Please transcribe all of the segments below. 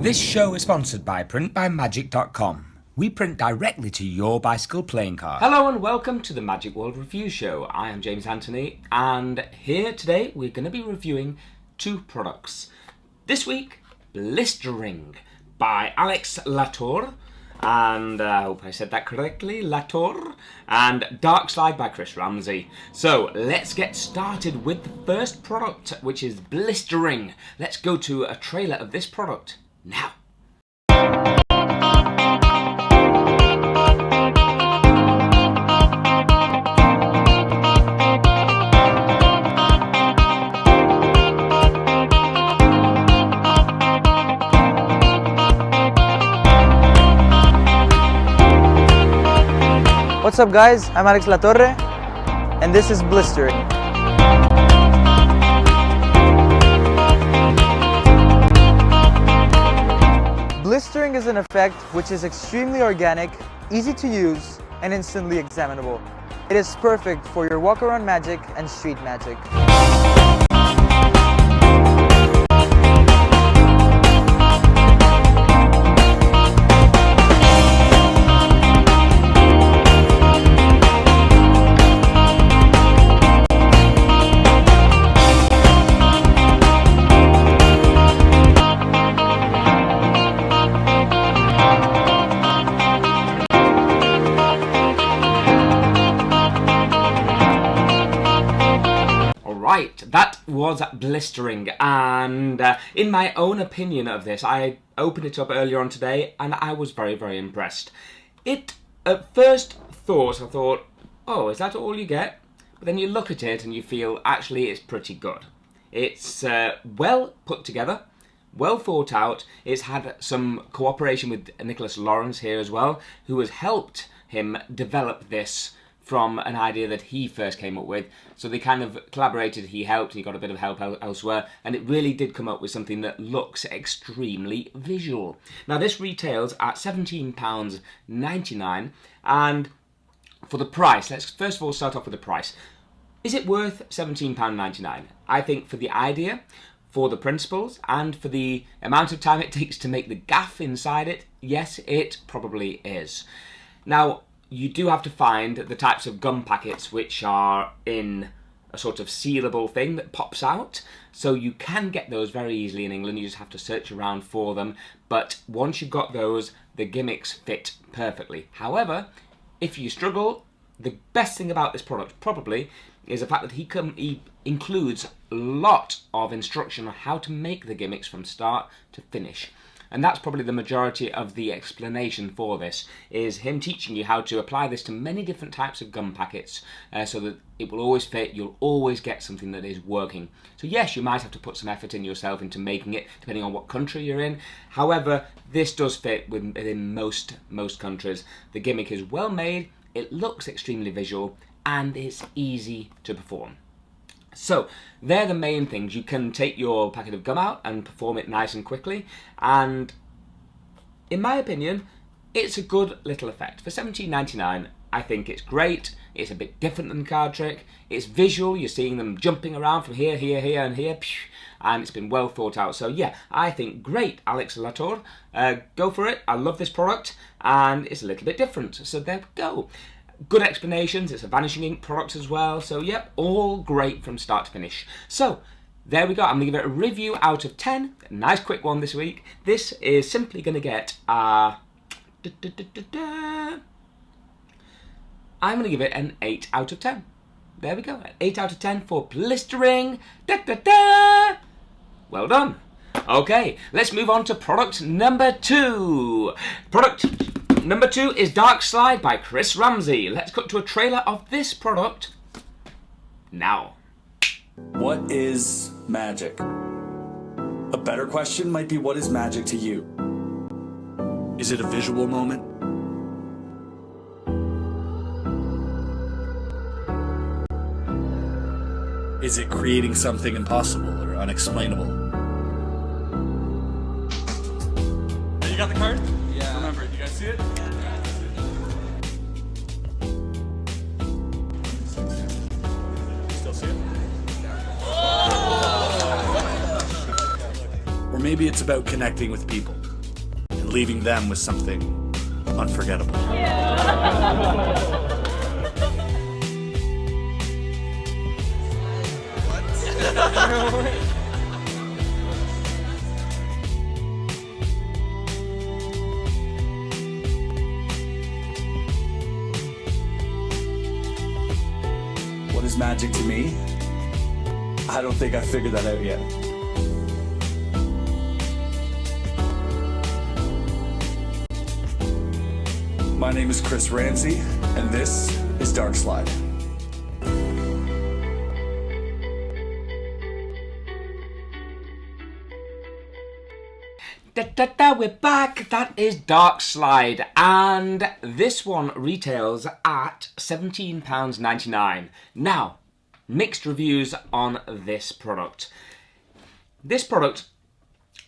This show is sponsored by printbymagic.com. We print directly to your bicycle playing card. Hello and welcome to the Magicworld Review Show. I am James Anthony, and here today we're going to be reviewing two products. This week, Blistering by Alex Latorre, and I hope I said that correctly, Latorre, and Darkslide by Ramsay. So let's get started with the first product, which is Blistering. Let's go to a trailer of this product now. What's up guys, I'm Alex Latorre and this is Blistering. Blistering is an effect which is extremely organic, easy to use, and instantly examinable. It is perfect for your walk-around magic and street magic. Right, that was Blistering, and in my own opinion of this, I opened it up earlier on today and I was very, very impressed. At first thought, I thought, oh, is that all you get? But then you look at it and you feel, actually, it's pretty good. It's well put together, well thought out. It's had some cooperation with Nicholas Lawrence here as well, who has helped him develop this from an idea that he first came up with. So they kind of collaborated, he helped, he got a bit of help elsewhere, and it really did come up with something that looks extremely visual. Now this retails at £17.99, and for the price, let's first of all start off with the price. Is it worth £17.99? I think for the idea, for the principles, and for the amount of time it takes to make the gaff inside it, yes, it probably is. Now, you do have to find the types of gum packets which are in a sort of sealable thing that pops out. So you can get those very easily in England, you just have to search around for them. But once you've got those, the gimmicks fit perfectly. However, if you struggle, the best thing about this product probably is the fact that he includes a lot of instruction on how to make the gimmicks from start to finish. And that's probably the majority of the explanation for this, is him teaching you how to apply this to many different types of gum packets so that it will always fit, you'll always get something that is working. So yes, you might have to put some effort in yourself into making it, depending on what country you're in. However, this does fit within most countries. The gimmick is well made, it looks extremely visual, and it's easy to perform. So, they're the main things. You can take your packet of gum out and perform it nice and quickly, and in my opinion, it's a good little effect. For £17.99, I think it's great. It's a bit different than card trick. It's visual, you're seeing them jumping around from here, here, here, and here, and it's been well thought out. So yeah, I think great, Alex Latorre. Go for it. I love this product, and it's a little bit different. So there we go. Good explanations, it's a Vanishing Ink product as well, so yep, all great from start to finish. So, there we go, I'm going to give it a review out of 10, a nice quick one this week. This is simply going to get I'm going to give it an 8 out of 10. There we go, an 8 out of 10 for Blistering. Well done. Okay, let's move on to product number 2. Product number 2 is Darkslide by Ramsay. Let's cut to a trailer of this product now. What is magic? A better question might be, what is magic to you? Is it a visual moment? Is it creating something impossible or unexplainable? Hey, you got the card? Yeah. Remember it. You guys see it? Still see it? Or maybe it's about connecting with people. leaving them with something unforgettable. What is magic to me? I don't think I figured that out yet. My name is Chris Ramsay, and this is Darkslide. We're back. That is Darkslide, and this one retails at £17.99. Now, mixed reviews on this product. This product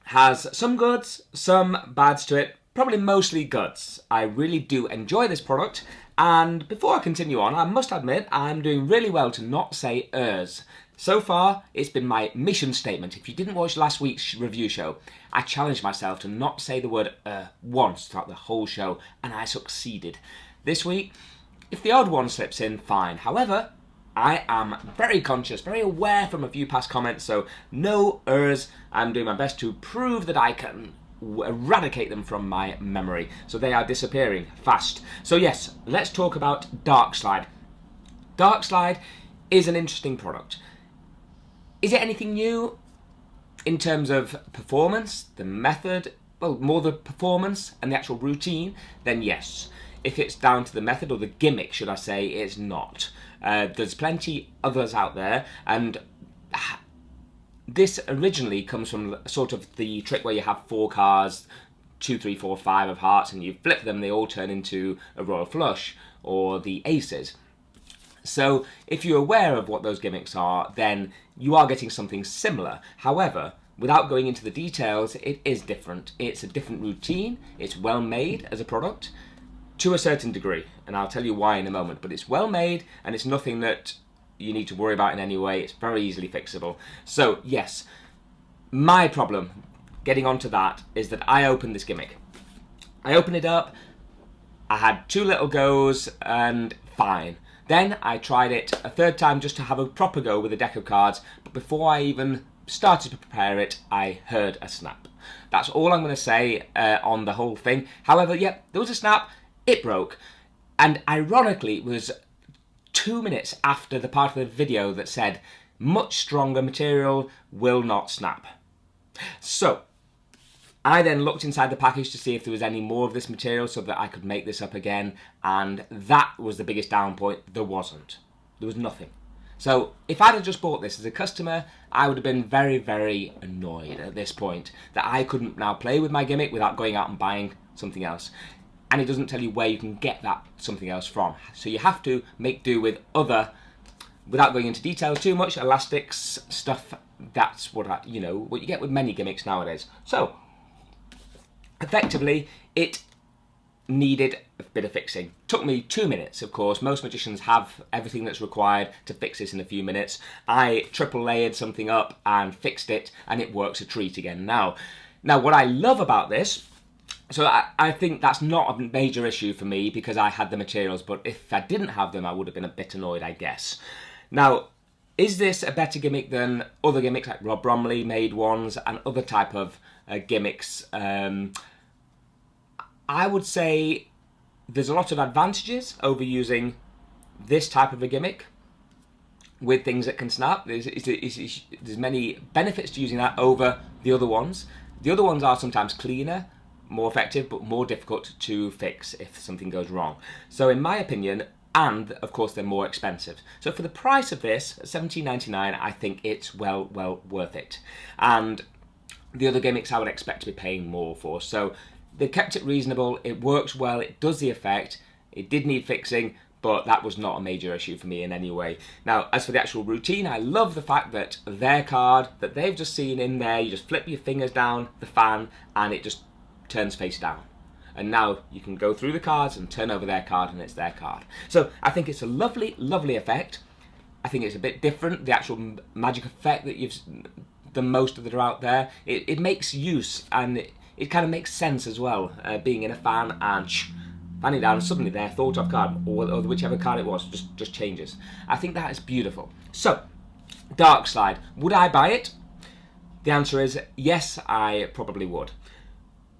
has some goods, some bads to it, probably mostly goods. I really do enjoy this product, and before I continue on, I must admit I'm doing really well to not say ers. So far, it's been my mission statement. If you didn't watch last week's review show, I challenged myself to not say the word once throughout the whole show, and I succeeded. This week, if the odd one slips in, fine. However, I am very conscious, very aware from a few past comments, so no ers. I'm doing my best to prove that I can eradicate them from my memory, so they are disappearing fast. So yes, let's talk about Darkslide. Darkslide is an interesting product. Is it anything new in terms of performance, the method, well, more the performance and the actual routine? Then yes. If it's down to the method, or the gimmick, should I say, it's not. There's plenty others out there, and this originally comes from sort of the trick where you have 4 cards, 2, 3, 4, 5 of hearts, and you flip them, they all turn into a royal flush, or the aces. So if you're aware of what those gimmicks are, then you are getting something similar. However, without going into the details, it is different. It's a different routine, it's well made as a product, to a certain degree, and I'll tell you why in a moment, but it's well made, and it's nothing that you need to worry about in any way. It's very easily fixable. So yes, my problem, getting onto that, is that I opened this gimmick. I opened it up, I had 2 little goes, and fine. Then I tried it a 3rd time just to have a proper go with a deck of cards, but before I even started to prepare it, I heard a snap. That's all I'm going to say on the whole thing. However, yeah, there was a snap, it broke, and ironically it was 2 minutes after the part of the video that said, much stronger material will not snap. So, I then looked inside the package to see if there was any more of this material so that I could make this up again, and that was the biggest down point. There wasn't. There was nothing. So if I'd have just bought this as a customer, I would have been very, very annoyed at this point that I couldn't now play with my gimmick without going out and buying something else. And it doesn't tell you where you can get that something else from. So you have to make do with other, without going into detail too much, elastics, stuff. That's what what you get with many gimmicks nowadays. So effectively, it needed a bit of fixing. Took me 2 minutes, of course. Most magicians have everything that's required to fix this in a few minutes. I triple layered something up and fixed it, and it works a treat again now. Now, what I love about this, so I think that's not a major issue for me because I had the materials, but if I didn't have them, I would have been a bit annoyed, I guess. Now, is this a better gimmick than other gimmicks like Rob Bromley made ones and other type of gimmicks? I would say there's a lot of advantages over using this type of a gimmick with things that can snap. There's many benefits to using that over the other ones. The other ones are sometimes cleaner, more effective, but more difficult to fix if something goes wrong. So in my opinion, and of course they're more expensive. So for the price of this, at $17.99, I think it's well worth it. And the other gimmicks I would expect to be paying more for. So they kept it reasonable, it works well, it does the effect, it did need fixing, but that was not a major issue for me in any way. Now, as for the actual routine, I love the fact that their card, that they've just seen in there, you just flip your fingers down the fan and it just turns face down. And now you can go through the cards and turn over their card and it's their card. So I think it's a lovely, lovely effect. I think it's a bit different, the actual magic effect that the most of that are out there. It makes use, and it kind of makes sense as well, being in a fan and fanning down, and suddenly their thought of card, or whichever card it was, just changes. I think that is beautiful. So, Darkslide, would I buy it? The answer is yes, I probably would.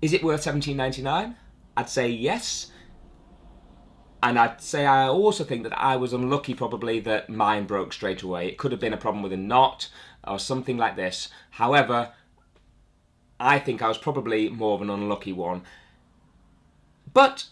Is it worth $17.99? I'd say yes. And I'd say I also think that I was unlucky probably that mine broke straight away. It could have been a problem with a knot or something like this. However, I think I was probably more of an unlucky one. But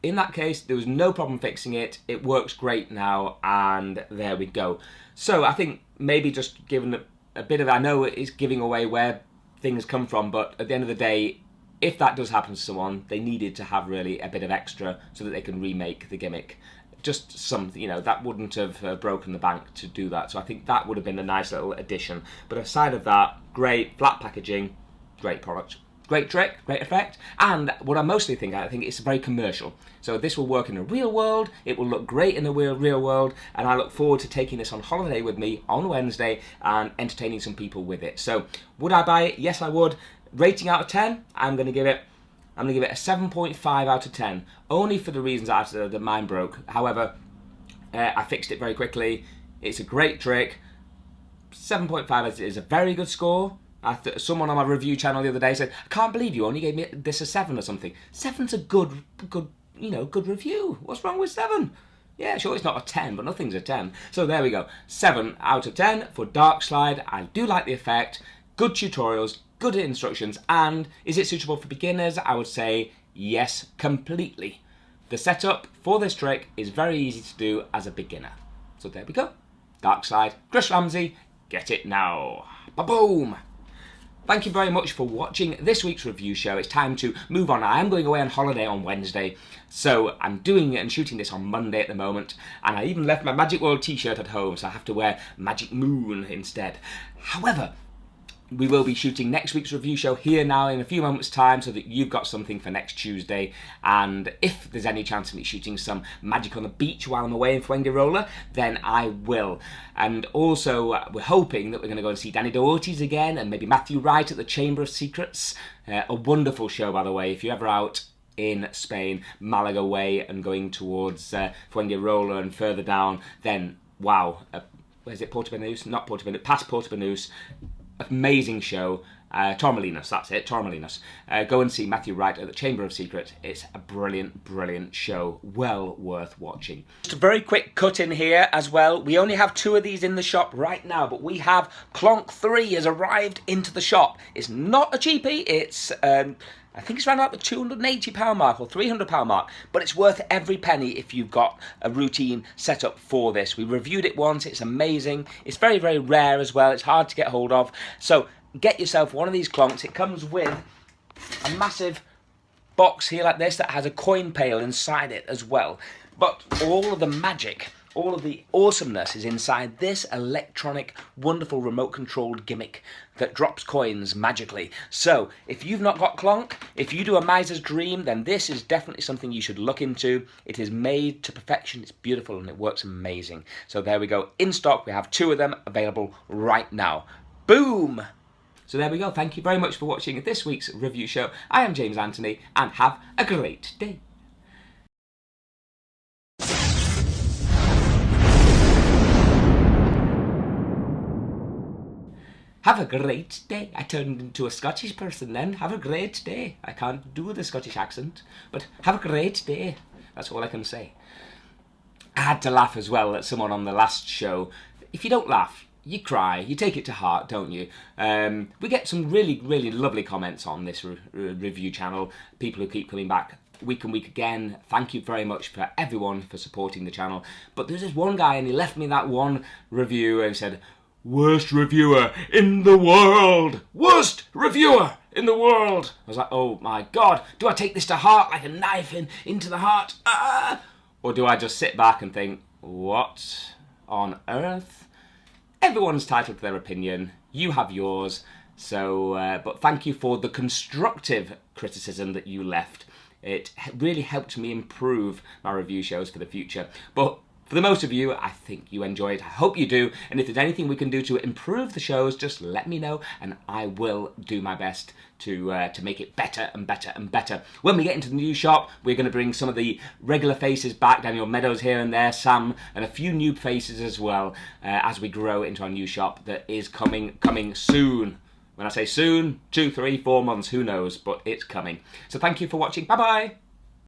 in that case, there was no problem fixing it. It works great now, and there we go. So I think maybe just giving a bit of, I know it's giving away where things come from, but at the end of the day, if that does happen to someone, they needed to have really a bit of extra so that they can remake the gimmick. Just something, that wouldn't have broken the bank to do that. So I think that would have been a nice little addition. But aside of that, great flat packaging, great product. Great trick, great effect, and what I mostly think, I think it's very commercial. So this will work in a real world, it will look great in a real world, and I look forward to taking this on holiday with me on Wednesday and entertaining some people with it. So, would I buy it? Yes, I would. Rating out of 10, I'm going to give it a 7.5 out of 10, only for the reasons that mine broke. However, I fixed it very quickly. It's a great trick. 7.5 is a very good score. Someone on my review channel the other day said, I can't believe you only gave me this a 7 or something. 7's a good review. What's wrong with 7? Yeah, sure, it's not a 10, but nothing's a 10. So there we go. 7 out of 10 for Darkslide. I do like the effect. Good tutorials, good instructions, and is it suitable for beginners? I would say yes, completely. The setup for this trick is very easy to do as a beginner. So there we go. Darkslide, Chris Ramsay, get it now. Ba-boom! Thank you very much for watching this week's review show. It's time to move on. I am going away on holiday on Wednesday, so I'm doing it and shooting this on Monday at the moment, and I even left my Magicworld t-shirt at home, so I have to wear Magic Moon instead. However, we will be shooting next week's review show here now in a few moments' time so that you've got something for next Tuesday. And if there's any chance of me shooting some Magic on the beach while I'm away in Fuengirola, then I will. And also, we're hoping that we're going to go and see Danny Doherty's again and maybe Matthew Wright at the Chamber of Secrets. A wonderful show, by the way. If you're ever out in Spain, Malaga way, and going towards Fuengirola and further down, then wow. Where's it? Portobanús? Not Portobanús. Past Portobanús. Amazing show. Torremolinos, that's it, Torremolinos. Go and see Matthew Wright at the Chamber of Secret. It's a brilliant, brilliant show. Well worth watching. Just a very quick cut in here as well. We only have 2 of these in the shop right now, but we have CLONK 3 has arrived into the shop. It's not a cheapie. It's I think it's around about the £280 mark or £300 mark, but it's worth every penny if you've got a routine set up for this. We reviewed it once, it's amazing. It's very, very rare as well, it's hard to get hold of. So get yourself one of these CLONKs. It comes with a massive box here like this that has a coin pail inside it as well. But all of the magic, all of the awesomeness is inside this electronic, wonderful remote-controlled gimmick that drops coins magically. So, if you've not got CLONK, if you do a miser's dream, then this is definitely something you should look into. It is made to perfection, it's beautiful, and it works amazing. So there we go. In stock, we have 2 of them available right now. Boom! So there we go. Thank you very much for watching this week's review show. I am James Anthony, and have a great day. Have a great day. I turned into a Scottish person then. Have a great day. I can't do the Scottish accent, but have a great day. That's all I can say. I had to laugh as well at someone on the last show. If you don't laugh, you cry. You take it to heart, don't you? We get some really, really lovely comments on this review channel. People who keep coming back week and week again. Thank you very much for everyone for supporting the channel. But there's this one guy and he left me that one review and said, "Worst reviewer in the world! Worst reviewer in the world!" I was like, oh my god, do I take this to heart like a knife into the heart? Or do I just sit back and think, what on earth? Everyone's entitled to their opinion. You have yours. So, but thank you for the constructive criticism that you left. It really helped me improve my review shows for the future. But For the most of you, I think you enjoy it. I hope you do. And if there's anything we can do to improve the shows, just let me know, and I will do my best to make it better and better and better. When we get into the new shop, we're going to bring some of the regular faces back, Daniel Meadows here and there, Sam, and a few new faces as well, as we grow into our new shop that is coming soon. When I say soon, 2, 3, 4 months, who knows, but it's coming. So thank you for watching. Bye-bye.